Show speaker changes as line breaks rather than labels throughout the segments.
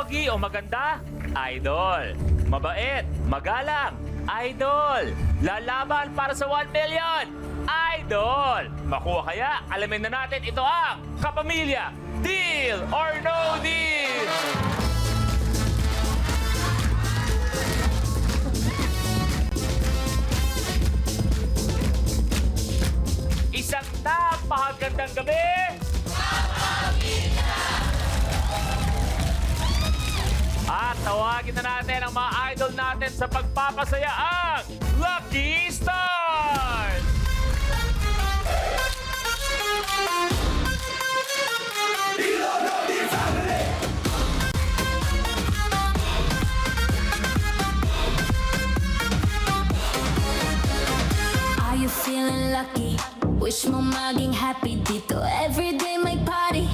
Pogi o maganda? Idol. Mabait, magalang? Idol. Lalaban para sa 1 million? Idol. Makuha kaya? Alamin na natin ito ang Kapamilya, Deal or No Deal? Isang napakagandang gabi! At tawagin na natin ang mga idol natin sa pagpapasaya ang Lucky Stars!
Are you feeling lucky? Wish mo maging happy dito. Everyday may party.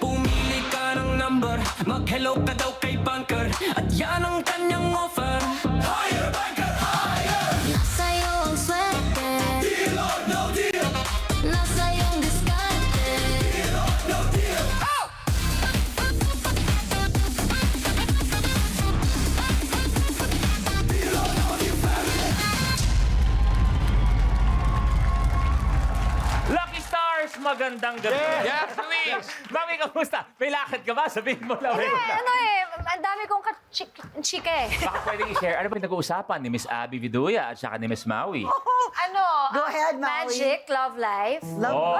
Pumili ka ng number, mag-hello ka daw kay banker, at yan ang kanyang offer. Higher banker, higher!
Nasa iyo ang swerte.
Deal or no deal?
Nasa iyong diskarte.
Deal or no deal? Oh! Deal or no deal, family?
Lucky Stars, magandang gabi!
Yes, Luis!
Mami, kamusta? May lakad ka ba? Sabihin mo lang.
Ang dami kong chika eh.
Baka pwedeng i-share, ano ba yung nag-uusapan ni Miss Abby Viduya at saka ni Miss Maui?
Go
ahead, Maui.
Magic, love life.
Oh.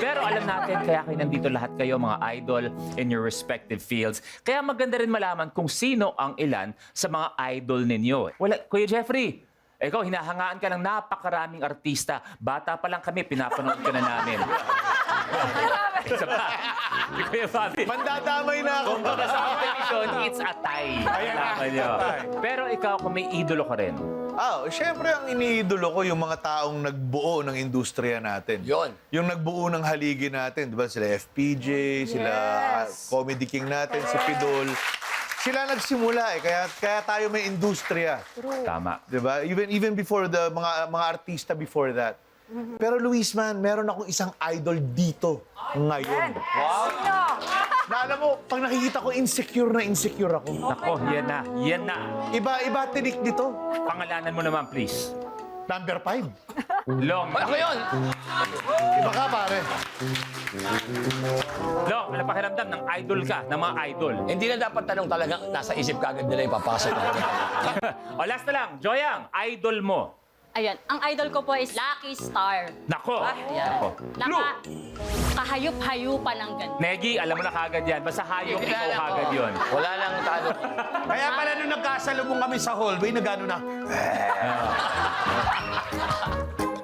Pero alam natin, kaya kayo nandito lahat kayo, mga idol in your respective fields. Kaya maganda rin malaman kung sino ang ilan sa mga idol ninyo. Wala, Kuya Jeffrey, ikaw, hinahangaan ka ng napakaraming artista. Bata pa lang kami, pinapanood ka na namin. Isa pa, si Kuya Fabi.
Mandadamay na ako.
Kung baga sa competition, it's a tie. Alam nyo. Pero ikaw, kung may idolo ka rin,
Siyempre ang iniidolo ko yung mga taong nagbuo ng industriya natin.
Yun.
Yung nagbuo ng haligi natin, di ba? Sila FPJ, sila Comedy King natin, si Pidol. Sila nagsimula eh, kaya tayo may industriya.
tama.
Di ba? Even before the mga artista before that. Pero Luis man, meron akong isang idol dito ngayon. Na alam mo, pag nakikita ko, insecure ako.
Nako, yan na. Yan na.
Iba tinik nito.
Pangalanan mo naman, please.
Number 5.
Long.
Ako yun!
Iba ka, pare.
Long, wala pakiramdam ng idol ka, ng mga idol.
Hindi na dapat tanong talaga, nasa isip ka agad nila yung papasok.
O, last na lang. Joyang, idol mo.
Ayan, ang idol ko po is Lucky Star.
Nako.
Ayan.
Nako. Lu.
Kahayup-hayupan ng ganda.
Negi, alam mo na kagad yan. Basta hayop, ikaw
Kilala ko.
kagad yun.
Wala lang talo.
Kaya pala nung nagkasalubong kami sa hallway, nagano na.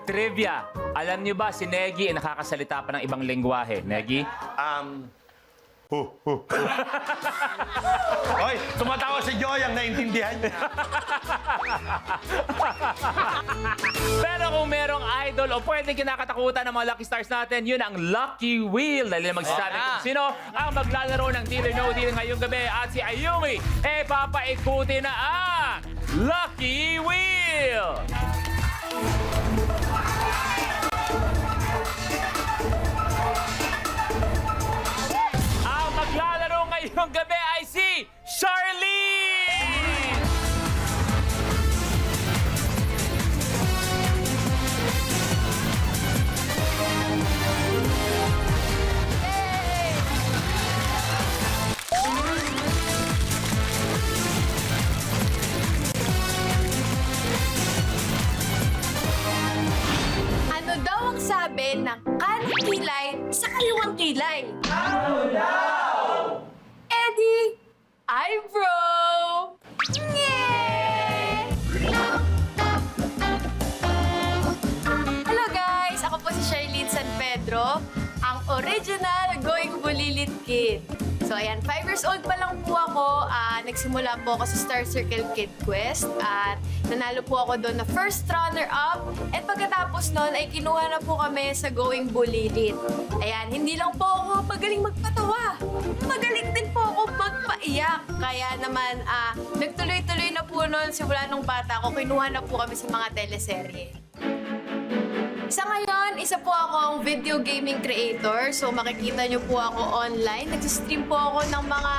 Trivia. Alam niyo ba, si Negi ay nakakasalita pa ng ibang lengguwahe. Negi?
Hoy, tumatawa si Joy, ang naintindihan niya.
Pero kung merong idol o pwedeng kinakatakutan ng mga Lucky Stars natin, yun ang Lucky Wheel. Dahil magsasabi kung sino ang maglalaro ng Deal or No Deal ngayong gabi. At si Ayumi, papaikuti na ang Lucky Wheel! Ang maglalaro ngayong gabi ay si Charlene!
Ano daw ang sabi ng kanang kilay sa kaliwang kilay? Ano daw? Eddie, eyebrow! Nye! Hello guys! Ako po si Charlene San Pedro, ang original Going Bulilit Kid. So ayan, 5 years old pa lang po ako. Nagsimula po ako sa Star Circle Kid Quest at nanalo po ako doon na first runner-up. At pagkatapos noon ay kinuha na po kami sa Going Bulilit. Ayan, hindi lang po ako magaling magpatawa. Magaling din po ako magpaiyak. Kaya naman, nagtuloy-tuloy na po noon simula nung bata ako. Kinuha na po kami sa mga teleserye. Sa ngayon, isa isa po akong video gaming creator. So makikita niyo po ako online. Nag-stream po ako ng mga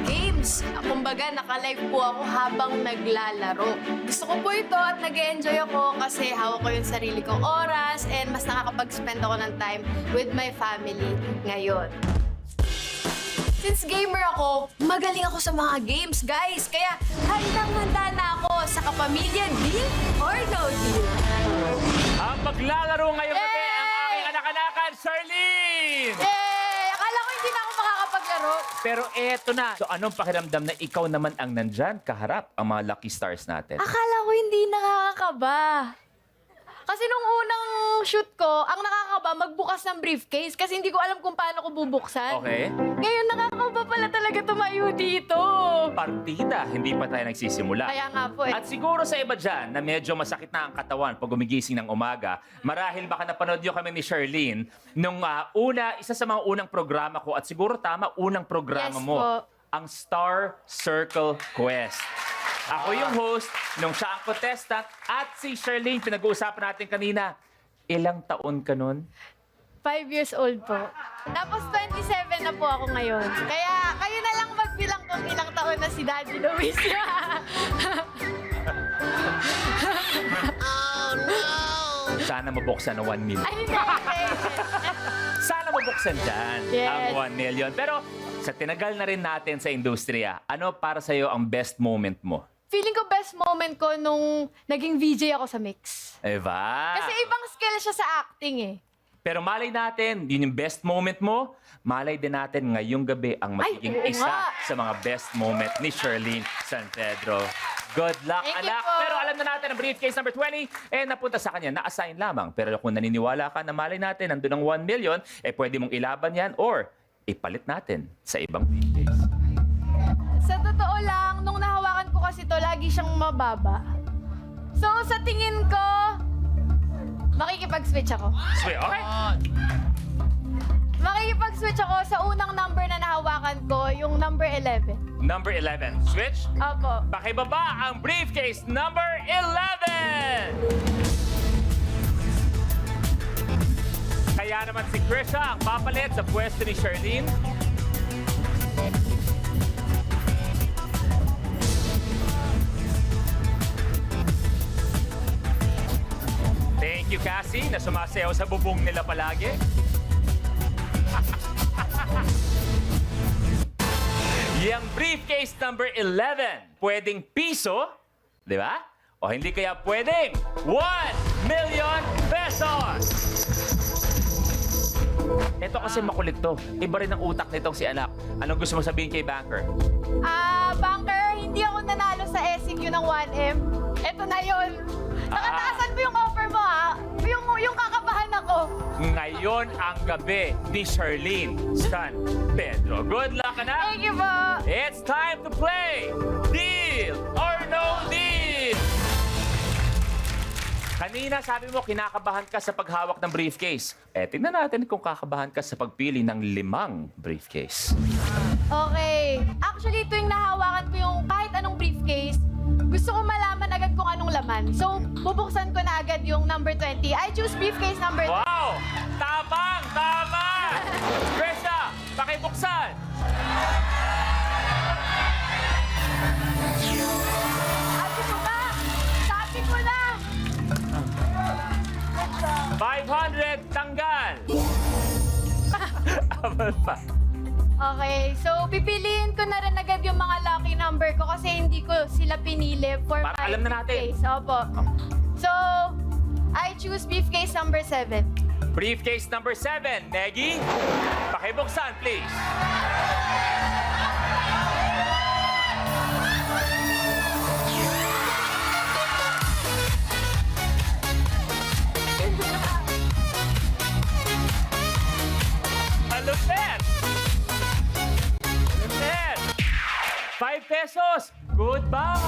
games. Kumbaga, naka-live po ako habang naglalaro. Gusto ko po ito at nag-enjoy ako kasi hawak ko yung sarili kong oras and mas nakakapag-spend ako ng time with my family ngayon. Since gamer ako, magaling ako sa mga games, guys. Kaya handang-handa na ako sa Kapamilya Deal or No Deal.
Ang maglalaro ngayong gabi
Yay!
ang aking anak-anakan, Charlene!
Yay! Akala ko hindi na ako makakapaglaro.
Pero eto na. So anong pakiramdam na ikaw naman ang nandyan kaharap ang mga lucky stars natin?
Akala ko hindi nakakakaba. Kasi nung unang shoot ko, ang nakakaba magbukas ng briefcase kasi hindi ko alam kung paano ko bubuksan.
Okay.
Ngayon nakakaba pala talaga tumayo dito.
Partida, hindi pa tayo nagsisimula.
Kaya nga po eh.
At siguro sa iba dyan na medyo masakit na ang katawan pag gumigising ng umaga, marahil baka napanood nyo kami ni Charlene nung isa sa mga unang programa ko at siguro tama, unang programa
Yes
mo,
po.
ang Star Circle Quest. Ako yung host, nung siya ang contestant, at si Charlene, pinag-uusapan natin kanina, ilang taon ka nun?
5 years old po. Tapos 27 na po ako ngayon. Kaya kayo na lang magbilang kung ilang taon na si Daddy Luis.
Sana mabuksan ng 1 million.
Ay, hindi.
Sana mabuksan dyan
Yes.
ang 1 million. Pero sa tinagal na rin natin sa industriya, ano para sa'yo ang best moment mo?
Feeling ko best moment ko nung naging VJ ako sa Mix.
Eva?
Kasi ibang skill siya sa acting eh.
Pero malay natin, yun yung best moment mo. Malay din natin ngayong gabi ang magiging
oo
isa
nga.
sa mga best moment ni Charlene San Pedro. Good luck,
Thank you
anak.
po.
Pero alam na natin ang briefcase number 20, napunta sa kanya, na-assign lamang. Pero kung naniniwala ka na malay natin, nandun ang 1 million, pwede mong ilaban yan or ipalit natin sa ibang briefcase.
Sa totoo lang, nung nahawakan ko kasi to, lagi siyang mababa. So, sa tingin ko, makikipag-switch ako.
Sweet, okay.
Makikipag-switch ako sa unang number na nahawakan ko, yung number 11.
Number 11, switch.
Opo.
Pakibaba ang briefcase number 11! Kaya naman si Krisha ang papalit sa pwesto ni Charlene. Thank you, Cassie, na sumasayaw sa bubong nila palagi. Yang briefcase number 11, pwedeng piso, di ba? O hindi kaya pwedeng 1 million pesos! Ito kasi makulit to. Iba rin ang utak nitong si anak. Anong gusto mo sabihin kay Banker?
Banker, hindi ako nanalo sa SEQ ng 1M. Ito na yun. Nakataasan mo yung offer mo, ha? Yung kakabahan ako.
Ngayon ang gabi ni Charlene San Pedro. Good luck, anak!
Thank you po.
It's time to play Deal or No Deal! Kanina sabi mo kinakabahan ka sa paghawak ng briefcase. Tingnan natin kung kakabahan ka sa pagpili ng 5 briefcase.
Okay. Actually, tuwing nahawakan ko yung kahit anong briefcase, gusto ko malaman agad kung anong laman. So, bubuksan ko na agad yung number 20. I choose briefcase number 20.
Wow! Tamang! Tama! Krisha, pakibuksan!
Sabi ko na! Sabi ko na!
500, tanggal! Abal pa.
Okay, so pipiliin ko na rin agad yung mga lucky number ko kasi hindi ko sila pinili for
Para
my
alam na natin.
briefcase. Opo. So, I choose briefcase number 7.
Briefcase number 7, Negi, pakibuksan, please. Malupit! Malupit! 5 pesos! Goodbye!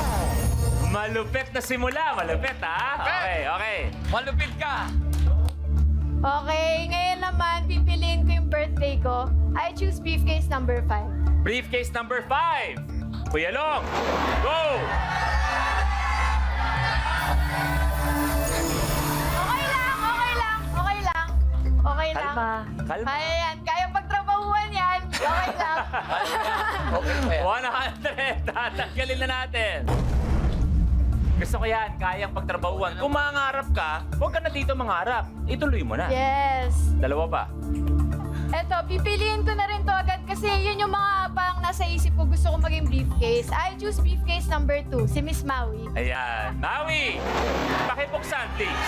Malupit na simula. Malupit, ha? Okay, okay. Malupit ka!
Okay, ngayon naman pipiliin ko yung birthday ko. I choose briefcase number 5.
Briefcase number 5. Kuya Long, go!
Okay lang, okay lang, okay lang. lang.
Kalma.
Kaya yan. Kaya pagtrabahuan yan. Okay lang.
Okay pa yan. 100. Tatanggalin na natin. Gusto ko yan. Kayang pagtrabahuan. Kung mangarap ka, huwag ka na dito mangarap. Ituloy mo na.
Yes.
Dalawa pa.
Eto, pipiliin ko na rin to agad kasi yun yung mga parang nasa isip ko. Gusto ko maging briefcase. I choose briefcase number 2, si Miss Maui.
Ayan. Maui, pakibuksan, please.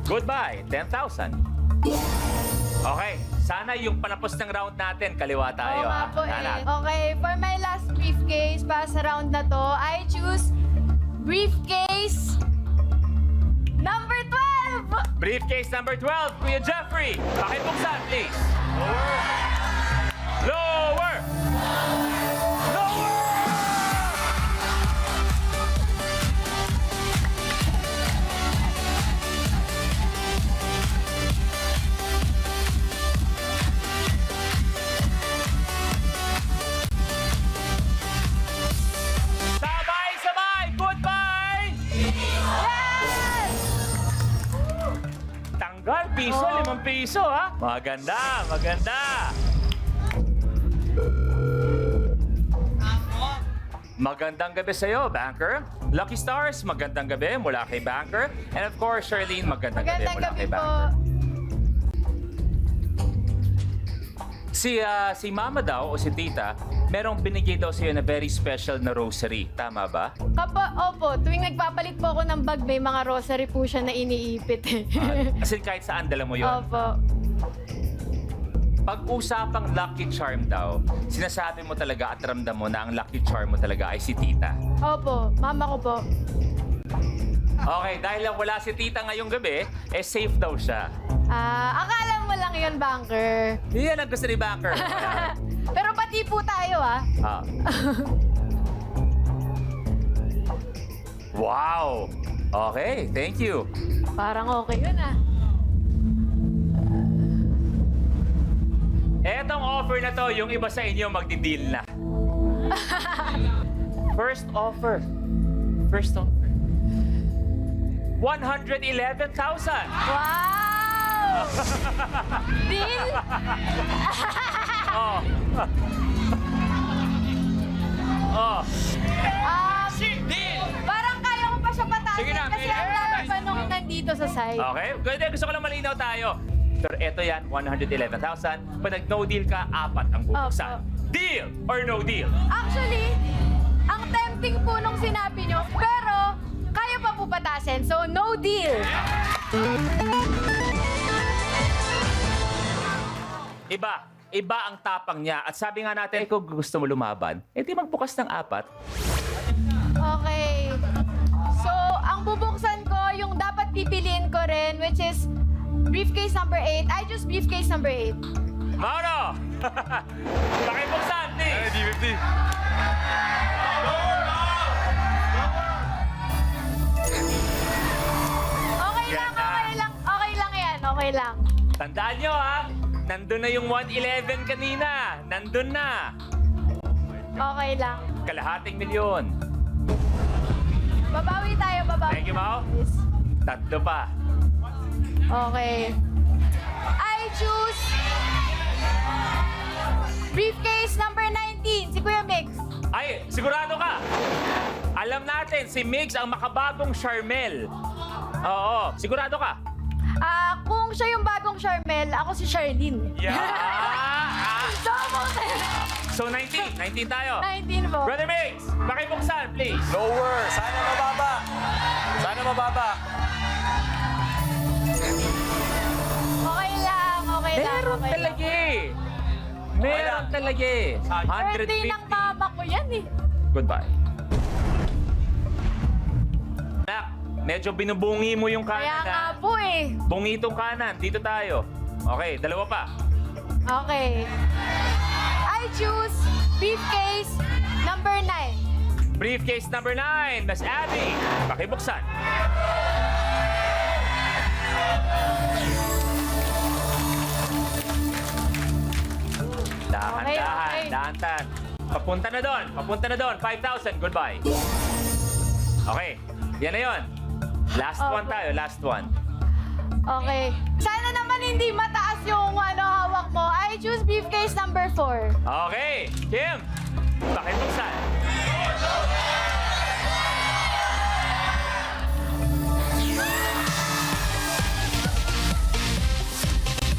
Goodbye, 10,000. Okay, sana yung palapos ng round natin, kaliwa tayo.
Oo nga
ha?
po
Sana.
Okay, for my last briefcase para sa round na to, I choose briefcase number 12!
Briefcase number 12, Kuya Jeffrey. Pakibuksan, please. Lower! Lower! Sabay-sabay! Goodbye! Tanggal, piso, 5 piso, ha? Maganda, maganda. Magandang gabi sa'yo, Banker. Lucky Stars, magandang gabi mula kay Banker. And of course, Charlene, magandang gabi
Magandang
mula
gabi
kay
po.
Banker. Si Mama daw o si Tita, merong binigay daw sa'yo na very special na rosary. Tama ba?
Opo, tuwing nagpapalit po ako ng bag, may mga rosary po siya na iniipit.
As in, kahit saan dala mo yun.
Opo.
Pag-usapang lucky charm daw, sinasabi mo talaga at ramdam mo na ang lucky charm mo talaga ay si Tita.
Opo, mama ko po.
Okay, dahil lang wala si Tita ngayong gabi, safe daw siya.
Akala mo lang yun, Banker.
Yan ang gusto ni Banker.
Pero pati po tayo, ah.
Wow! Okay, thank you.
Parang okay yun, ah.
Etong offer na to, yung iba sa inyo magdi-deal na. First offer. 111,000.
Wow! Deal?
Oh. Oh.
Parang kaya ko pa siya patasin
Sige na,
kasi
Mila.
ang dami pa nung nandito sa side.
Okay, good. Gusto ko lang malinaw tayo. Pero eto yan, 111,000. Pag nag-no deal ka, 4 ang bubuksan.
Opo.
Deal or no deal?
Actually, ang tempting po nung sinabi nyo, pero kaya pa po patasin, so no deal.
Iba ang tapang niya. At sabi nga natin, kung gusto mo lumaban, di magbukas ng 4.
Okay. So, ang bubuksan ko, yung dapat pipiliin ko rin, which is briefcase number 8. I choose briefcase number 8.
Mauro! Pakibuksan, please!
Okay lang yan. Okay lang.
Tandaan nyo, ha? Nandun na yung 111 kanina. Nandun na.
Okay lang.
Kalahating milyon.
Babawi tayo, babawi.
Thank you, Mau.
Yes.
3 pa.
Okay. I choose briefcase number 19, si Kuya Mix.
Ay, sigurado ka. Alam natin, si Migs ang makabagong Charmel. Oo, sigurado ka.
Kung siya yung bagong Charmel, ako si Charlene.
Yeah.
So,
So, 19 tayo.
19 po.
Brother Migs, pakibuksan, please.
Lower. Sana mababa. Sana mababa.
Okay lang.
Meron
okay
talaga
lang.
eh. Meron talaga eh.
Birthday ng
150.
mama ko yan eh.
Goodbye. Nak, medyo binubungi mo yung
Kaya
kanan
nga
ha.
po eh.
Bungi itong kanan. Dito tayo. Okay, 2 pa.
Okay. I choose briefcase number 9.
Briefcase number 9, Miss Abby. Pakibuksan. Dahan-dahan,
Okay.
dahan-dahan. Papunta na doon. Papunta na doon. 5,000. Goodbye. Okay. Yan na yun. Last one tayo. Last one.
Okay. Sana naman hindi mataas yung hawak mo. I choose briefcase number 4.
Okay. Kim, pakibuksan.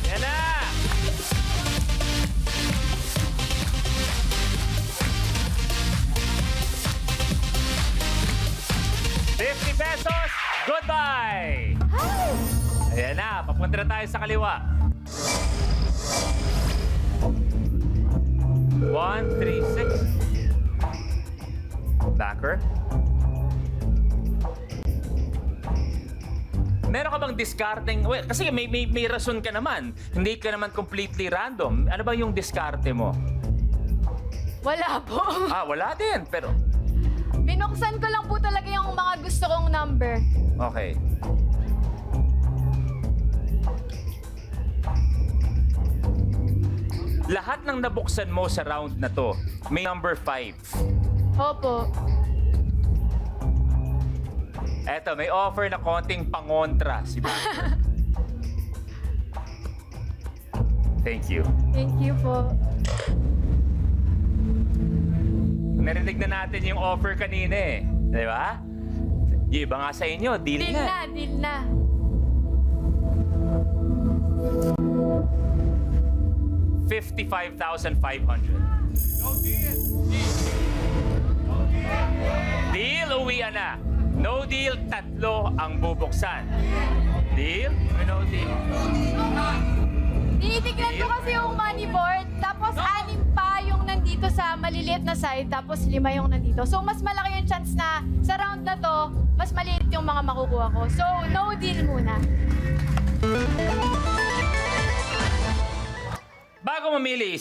Yan na. ₱50. Goodbye. Ayan na, papunta na tayo sa kaliwa. 1, 3, 6. Backer. Meron ka bang discarding? Well, kasi may rason ka naman. Hindi ka naman completely random. Ano ba yung diskarte mo?
Wala po.
Wala din. Pero,
Binuksan ko lang po talaga yung mga gusto kong number.
okay. Lahat ng nabuksan mo sa round na to, may number 5.
Opo.
Eto, may offer na konting pangontra si Backer. Thank you.
Thank you po.
Narinig na natin yung offer kanina eh. Di ba? Yung iba nga sa inyo, deal
Deal
na.
na, deal na.
$55,500. Deal, uwian na. No deal, 3 ang bubuksan. Deal? No deal.
Tinitignan ko kasi yung money board, tapos 6 pa yung nandito sa maliliit na side, tapos 5 yung nandito. So, mas malaki yung chance na sa round na to, mas maliit yung mga makukuha ko. So, no deal muna.
Bago mamili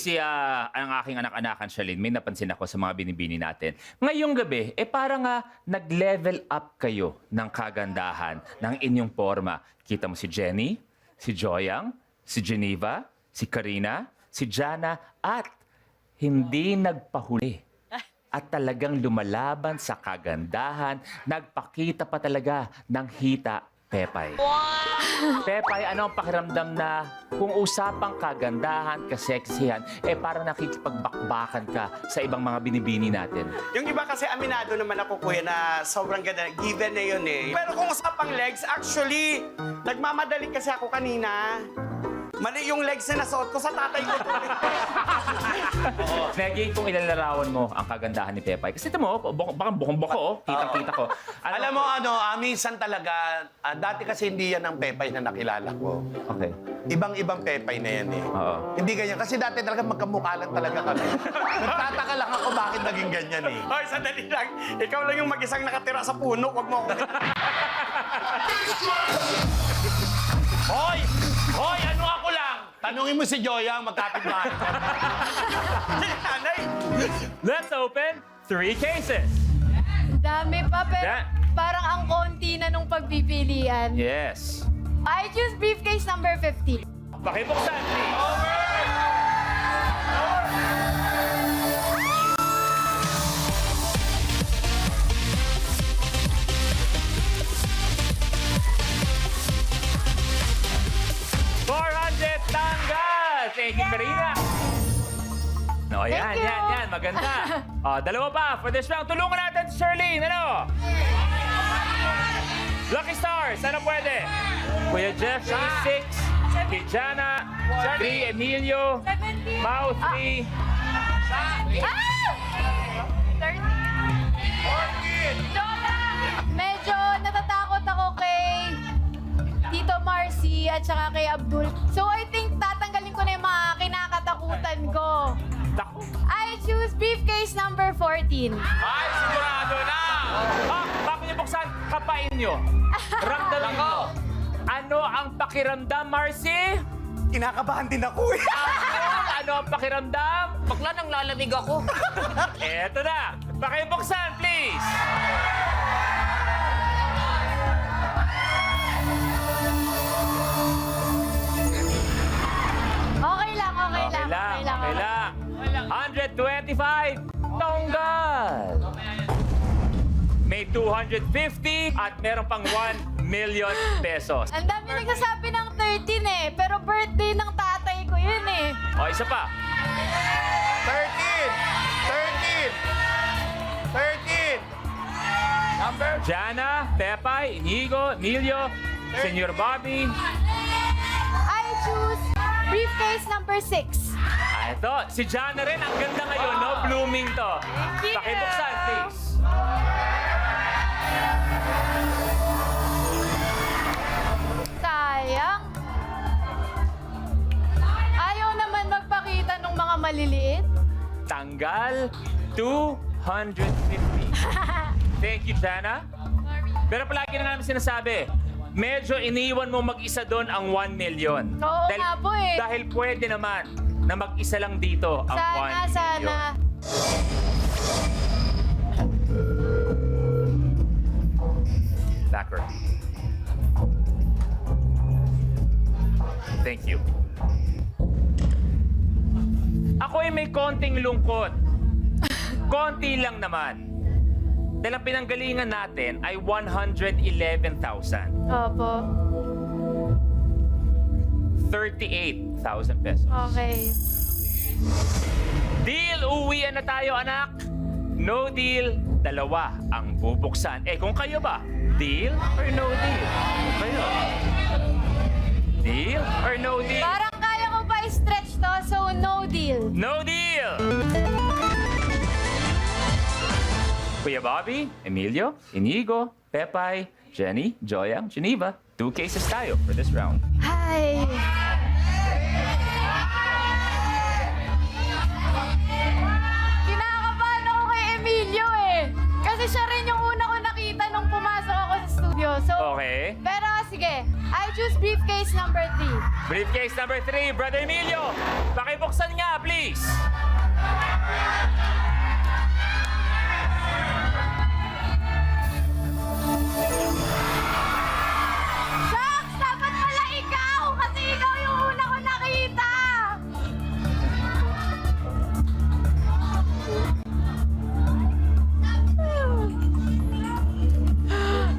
ang aking anak-anakan, Charlene, may napansin ako sa mga binibini natin. Ngayong gabi, parang nag-level up kayo ng kagandahan ng inyong forma. Kita mo si Jenny, si Joyang, si Geneva, si Karina, si Jana, at hindi nagpahuli. At talagang lumalaban sa kagandahan, nagpakita pa talaga ng hita, Pepay. Pepay, ano ang pakiramdam na kung usapang kagandahan, kaseksihan, parang nakikipagbakbakan ka sa ibang mga binibini natin?
Yung iba kasi aminado naman ako, kuya, na sobrang ganda. Given na yun eh. Pero kung usapang legs, actually, nagmamadali kasi ako kanina. Mali yung legs na nasuot ko sa tatay ko.
Naging kung ilalarawan mo ang kagandahan ni Pepay. Kasi ito mo, baka bukong-buko, kitang-kita ko.
Alam mo, minsan talaga, dati kasi hindi yan ang Pepay na nakilala ko.
Okay.
Ibang-ibang Pepay na yan eh.
Oo.
Hindi ganyan. Kasi dati talaga magkamukha lang talaga kami. Nagtataka lang ako bakit naging ganyan eh.
Hoy, sandali lang. Ikaw lang yung mag-isang nakatira sa puno. Huwag mo ako.
Hoy! Hoy! Ano ako lang? Tanungin mo si Joya, magkapit-bahay ka.
Nanay!
Let's open 3 cases.
Dami pa, pero
Yeah.
parang ang konti na nung pagpipilian.
Yes.
I choose briefcase number 50.
Pakibuksan, please. $400 tanggol! Thank you, Karina. No, yan,
Thank you.
yan. Maganda. Dalawa pa for this round. Tulungan natin si Charlene. Ano? Lucky Stars, ano pwede? Kuya Jeff, 6. Kijana, 3. Emilio.
70.
Mau, 3.
30. Medyo natatakot ako kay Tito Marcy at saka kay Abdul. So I think tatanggalin ko na yung mga kinakatakutan ko. I choose briefcase number 14.
Ay, sigurado na! Bago niyo buksan, kapain niyo. Ramdaman ko. Ano ang pakiramdam, Marcy?
Kinakabahan din ako eh.
Ano ang pakiramdam? Bakla nang lalamig ako. Eto na. Pakibuksan, please.
Okay lang.
125. Tonggal! May 250 at meron pang 1 million pesos.
Ang dami nagsasabi ng 13 eh. Pero birthday ng tatay ko yun eh.
O, isa pa.
13! Number?
Jana, Pepay, Inigo, Emilio, Senyor Bobby.
I choose briefcase number 6.
Ito, si Jana rin. Ang ganda ngayon, no? Blooming to.
Thank you.
Pakibuksan, please.
Sayang. Ayaw naman magpakita ng mga maliliit.
Tanggal 250. Thank you, Jana. Pero palagi na namin sinasabi, medyo iniwan mo mag-isa doon ang 1 million.
Oo nga po eh.
Dahil pwede naman na mag-isa lang dito ang 1 million.
Sana.
Backer. Thank you. Ako ay may konting lungkot. Konti lang naman. Dahil ang pinanggalingan natin ay 111,000.
Opo.
38,000 pesos.
Okay.
Deal, uwian na tayo, anak. No deal, dalawa ang bubuksan. Eh, kung kayo ba, deal or no deal? Kayo. Deal or no deal?
Parang kaya ko pa i-stretch to, so no deal.
No deal! Kuya Bobby, Emilio, Inigo, Pepay, Jenny, Joyang, Geneva. 2 cases tayo for this round.
Hi. Kinakabahan ako kay Emilio eh. Kasi siya rin yung una ko nakita nung pumasok ako sa studio. So,
Okay.
pero sige, I choose briefcase number 3.
Briefcase number 3, Brother Emilio. Pakibuksan nga, please.
Shucks! Dapat pala ikaw! Kasi ikaw yung una ko nakita!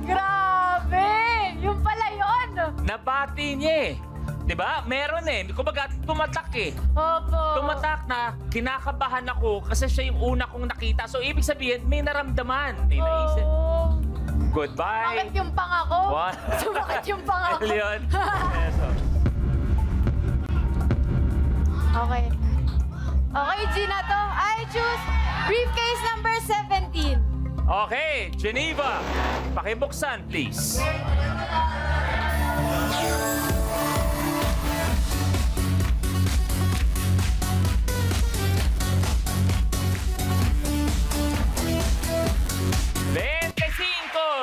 Grabe! Yung pala yun!
Nabati niya eh. 'Di ba? Meron eh. Kumbaga, tumatak eh.
Opo.
Tumatak na kinakabahan ako kasi siya yung una kong nakita. So, ibig sabihin, may naramdaman. May naisip.
Oo.
Goodbye.
Sumakit yung pang ako.
One.
Sumakit yung pang ako.
Million pesos.
Okay. Okay, Gina to. I choose briefcase number 17.
Okay, Geneva. Pakibuksan, please.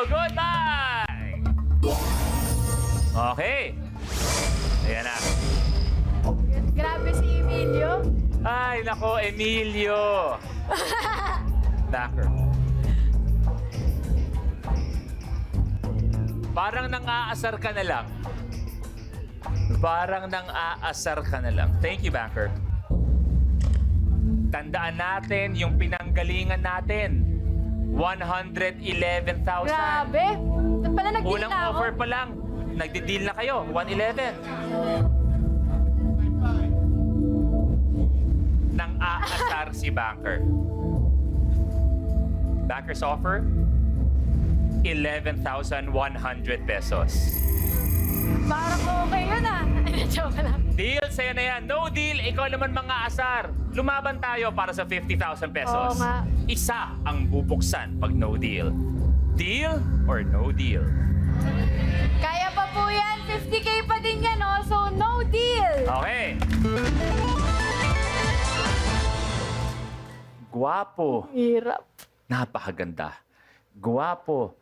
Goodbye! Okay. Ayan na.
Grabe si Emilio.
Ay, nako, Emilio. Backer. Parang nang-aasar ka na lang. Parang nang-aasar ka na lang. Thank you, Backer. Tandaan natin yung pinanggalingan natin. 111,000.
Grabe. Doon pala nag-deal
Unang
na ako.
offer pa lang. Nagdi-deal na kayo. 111. Nang aasar si Banker. Banker's offer, 11,100 pesos.
Parang okay yun ah. Joke lang.
Deal, sa'yo na yan. No deal, ikaw naman mga asar. Lumaban tayo para sa 50,000 pesos.
Oo nga.
Isa ang bubuksan pag no deal. Deal or no deal?
Kaya pa po yan. 50K pa din yan, oh. So, no deal.
Okay. Guwapo.
Hirap.
Napakaganda. Guwapo.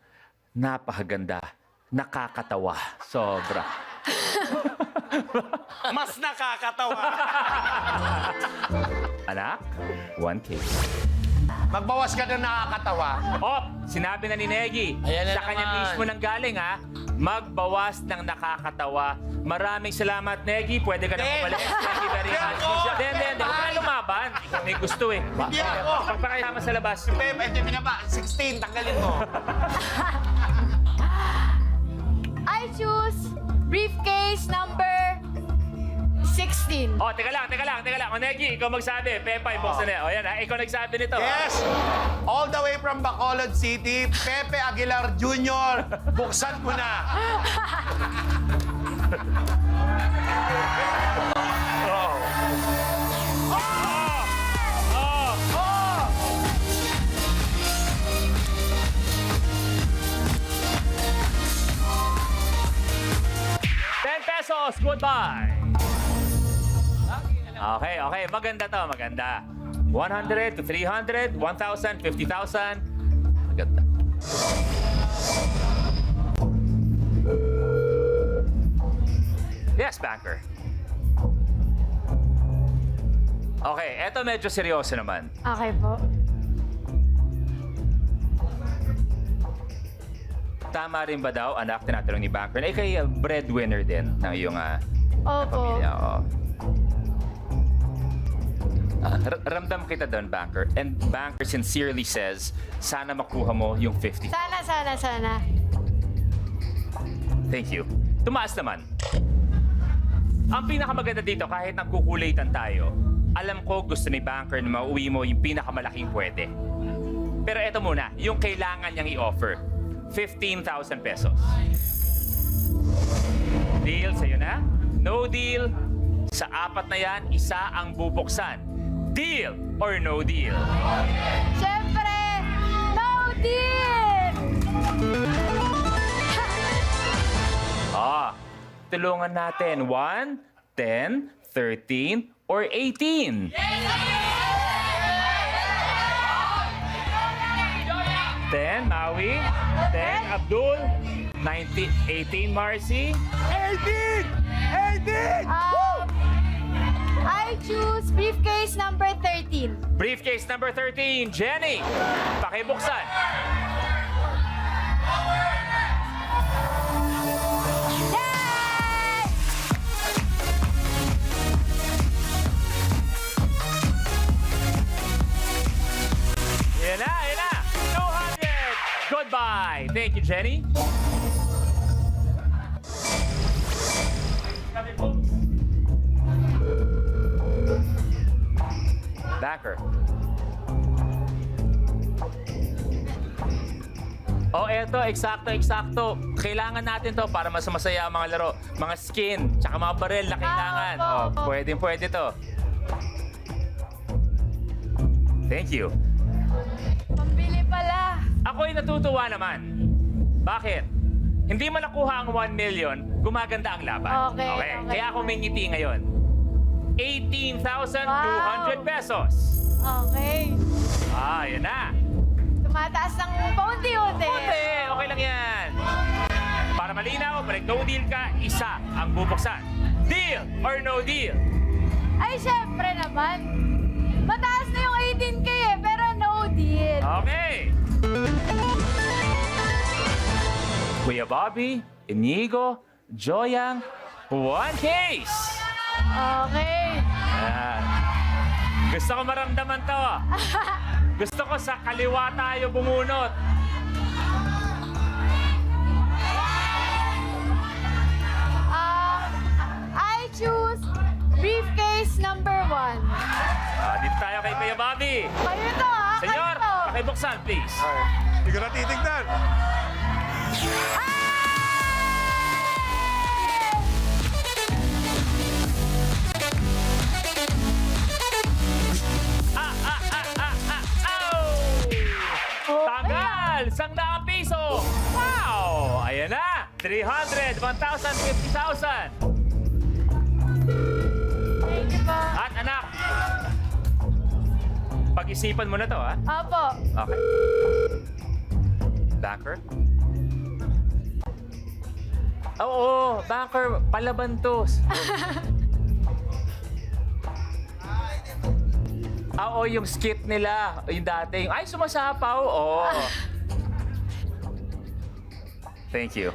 Napakaganda. Nakakatawa. Sobra.
Mas nakakatawa.
Anak, 1K.
Magbawas ka na nakakatawa.
Oh, sinabi na ni Negi.
Ayan na
Sa kanya
naman.
mismo nang galing, ha? magbawas ng nakakatawa. Maraming salamat, Negi. Pwede ka na umalis. Thank you very much. Hindi. Huwag ka na lumaban. Ikaw may gusto eh.
Hindi ako.
Pagpakayama sa labas.
Pepe, ito pinaba. 16, tanggalin mo.
I choose briefcase number 16.
Oh, teka lang. O, Negi, ikaw magsabi. Pepa, ibuksan na. O, yan ha. Ikaw nagsabi nito.
Yes! All the way from Bacolod City, Pepe Aguilar Jr. Buksan mo na.
Pesos, goodbye. Okay. Maganda to, maganda. 100 to 300, 1,000, 50,000. Maganda. Yes, banker. Okay, eto medyo seryoso naman.
Okay po.
Tama rin ba daw, anak, tinatanong ni banker, na ikay breadwinner din ng iyong
Opo.
pamilya? Oo. Ramdam kita doon, banker. And banker sincerely says, sana makuha mo yung 50.
Sana.
Thank you. Tumaas naman. Ang pinakamaganda dito, kahit nagkukulitan tayo, alam ko gusto ni banker na mauwi mo yung pinakamalaking pwede. Pero eto muna, yung kailangan niyang i-offer. 15,000 pesos. Deal sa'yo na? No deal? Sa apat na yan, isa ang bubuksan. Deal or no deal?
Siyempre, no deal!
Tulungan natin. 1, 10, 13, or 18? 10, Maui. 10, Abdul. 19, 18, Marcy.
18!
I choose briefcase number 13.
Briefcase number 13, Jenny. Pakibuksan.
Yay!
Yan na. 200. Goodbye. Thank you, Jenny. Backer. Oh, eto, eksakto. Kailangan natin to para mas masaya ang mga laro. Mga skin, tsaka mga barel na kailangan. Oh, pwede to. Thank you.
Pambili pala.
Ako'y natutuwa naman. Bakit? Hindi man nakuha ang 1 million, gumaganda ang laban.
Okay.
Kaya ako may ngiti ngayon. 18,200 pesos.
Okay.
Yan na.
Tumataas ng paunti-unti.
Okay lang yan. Para malinaw, pag no deal ka, isa ang bubuksan. Deal or no deal?
Ay, syempre naman. Mataas na yung 18K pero no deal.
Okay. Kuya Bobby, Inigo, Joyang, 1 case.
Okay.
Yan. Gusto ko maramdaman to. Gusto ko sa kaliwa tayo bumunot.
I choose briefcase number 1.
Dito tayo kay Kuya Bobby.
Kayo to, ha?
Senyor,
Kayo to.
pakibuksan, please.
Hindi ko na titignan.
Tagal! 100 piso! Wow! Ayan na! 300, 1,000, 50,000.
Thank you po.
At anak, pag-isipan mo na to, ha?
Opo.
Okay. Banker? Oo, banker, palaban to. Oo, yung skit nila, yung dating, ay, sumasapaw. Oo. Thank you.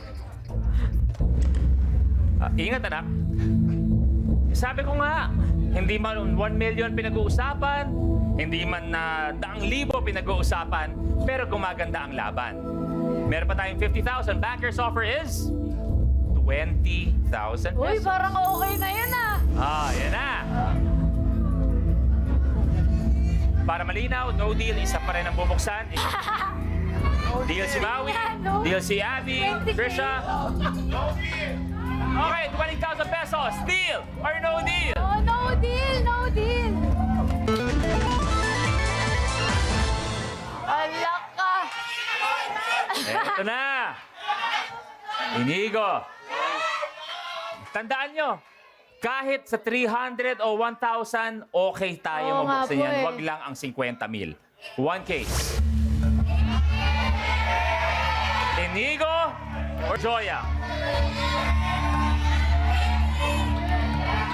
Ingat, anak. Sabi ko nga, hindi man 1 million pinag-uusapan, hindi man na 100,000 pinag-uusapan, pero gumaganda ang laban. Meron pa tayong 50,000. Banker's offer is 20,000 pesos.
Uy, parang okay na yan
Yan na. Para malinaw, no deal, isa pa rin ang bubuksan. Deal si Maui,
No.
deal si Abby,
20K.
Trisha. Okay, 20,000 pesos. Deal or no deal?
Oh, no deal, no deal. Alak ka.
Eto na. Inigo. Tandaan nyo, kahit sa 300 o 1,000, okay tayo
Oo nga
mabuksan
po
yan.
eh.
Wag lang ang 50,000. One case. Inigo or Joya?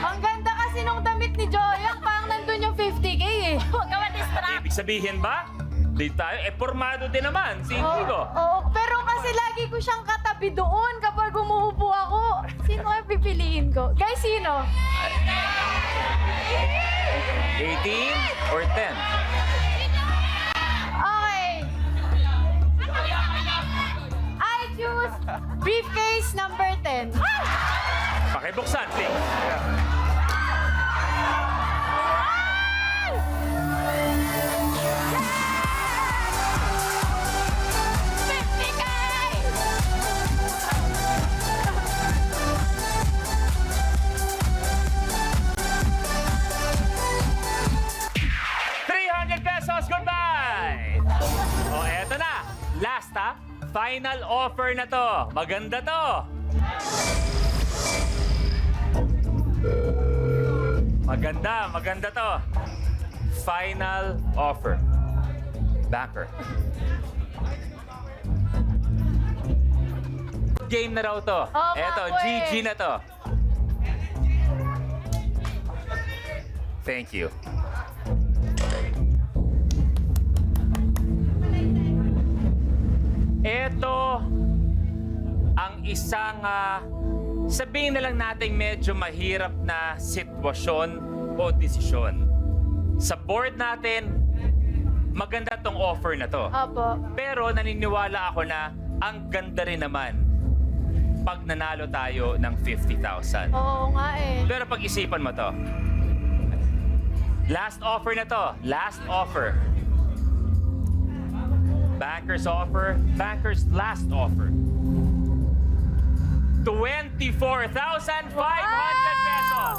Ang ganda kasi nung damit ni Joyang, parang nandun yung 50K eh.
Huwag ka ma-distract.
Ibig sabihin ba? Di tayo, formado din naman si Inigo.
Oo, pero kasi lagi ko siyang katabi doon kapag umuupo ako. Sino ang pipiliin ko? Guys, sino?
18 or 10?
Okay. I choose briefcase number 10.
Pakibuksan, please. Pesos, goodbye! O, eto na. Last, ha? Final offer na to. Maganda to. Maganda to. Final offer. Backer. Game na raw to.
Oo,
Eto,
nga po eh.
GG na to. Thank you. Ito ang isang sabihin na lang natin medyo mahirap na sitwasyon o desisyon. Sa board natin, maganda tong offer na to.
Opo.
Pero naniniwala ako na ang ganda rin naman pag nanalo tayo ng 50,000.
Oo nga eh.
Pero pag-isipan mo to. Last offer na to. Last offer. Banker's offer. Banker's last offer. 24,500 pesos.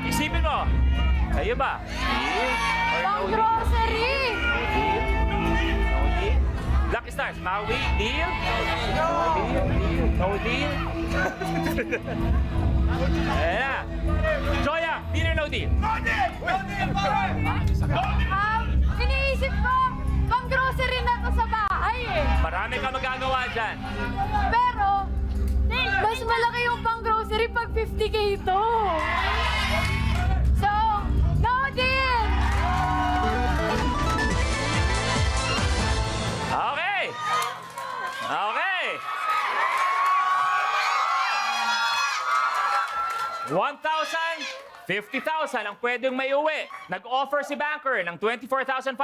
Isipin mo. Kayo ba? Deal or
Pang
no deal?
grocery!
No deal? No deal? Lucky Stars, Maui, deal? No deal? No deal? Ayan na. Joya, deal or no deal?
Iniisip ko, pang grocery na to sa bahay eh.
Marami ka magagawa dyan.
Pero, mas malaki yung pang grocery pag 50K ito. So, no deal!
Okay. Okay. 1,000, 50,000 ang pwedeng may uwi. Nag-offer si Banker ng 24,500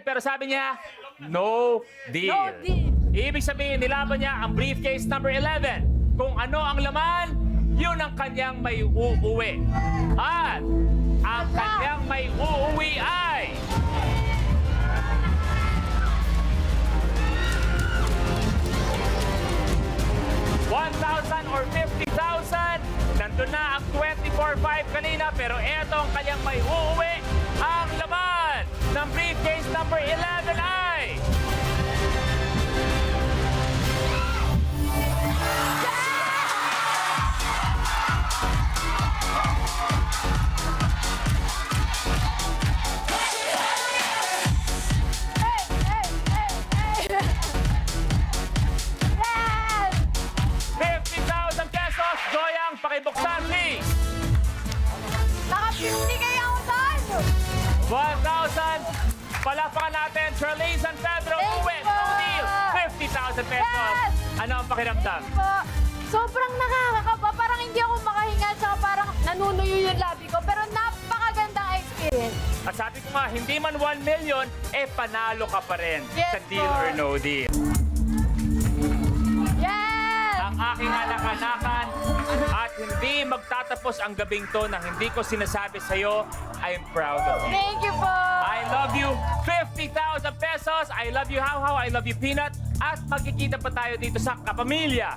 pero sabi niya, no deal.
No deal.
Ibig sabihin, nilaban niya ang briefcase number 11. Kung ano ang laman, yun ang kanyang may uuwi. At ang kanyang may uuwi ay... 1,000 or 50,000. Nandun na ang 24,500 kanina, pero eto ang kanyang may uuwi. Ang laman ng briefcase number 11 ay...
Hey, hey, hey, hey! Yes!
50,000 pesos. Joyang, pakibuksan, please.
Naka 50K ako saan?
1,000. Palapakan natin. Charlize San Pedro,
Thank
uwi.
you.
No deal. 50,000 pesos.
Yes!
Ano ang pakiramdam?
Po, sobrang nakakakaba. Parang hindi ako makahinga, tsaka parang nanunuyo yung labi ko. Pero napakagandang experience.
At sabi ko nga, hindi man 1 million, panalo ka pa rin
Yes,
sa Deal
po.
or No Deal.
Yes!
Ang aking anak-anakan at hindi magtatapos ang gabing to na hindi ko sinasabi sa'yo, I'm proud of you.
Thank you po!
I love you, 50,000 pesos. I love you, How. I love you, Peanut. At magkikita pa tayo dito sa Kapamilya.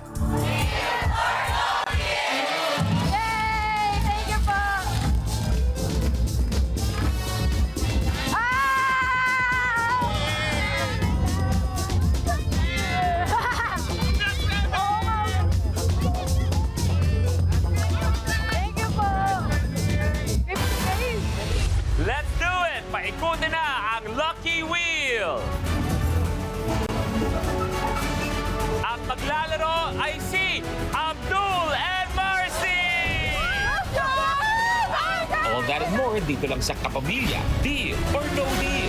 Yay! Thank you po! Thank you po! 50K!
Let's do it! Paikutin na ang Lucky Wheel! Ang maglalaro ay si Abdul and Marcy! All that and more dito lang sa Kapamilya, Deal or No Deal.